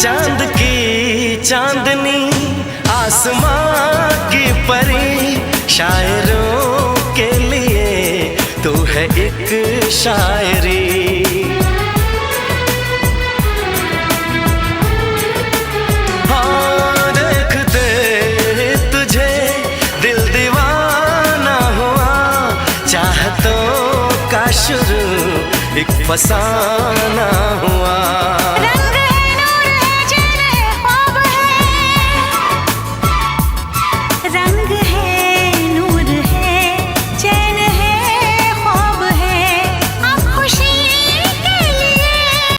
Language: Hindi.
चांद की चांदनी आसमां की परी, शायरों के लिए तू है एक शायरी। हाँ देखते तुझे दिल दीवाना हुआ, चाहतों का शुरू एक फसाना हुआ।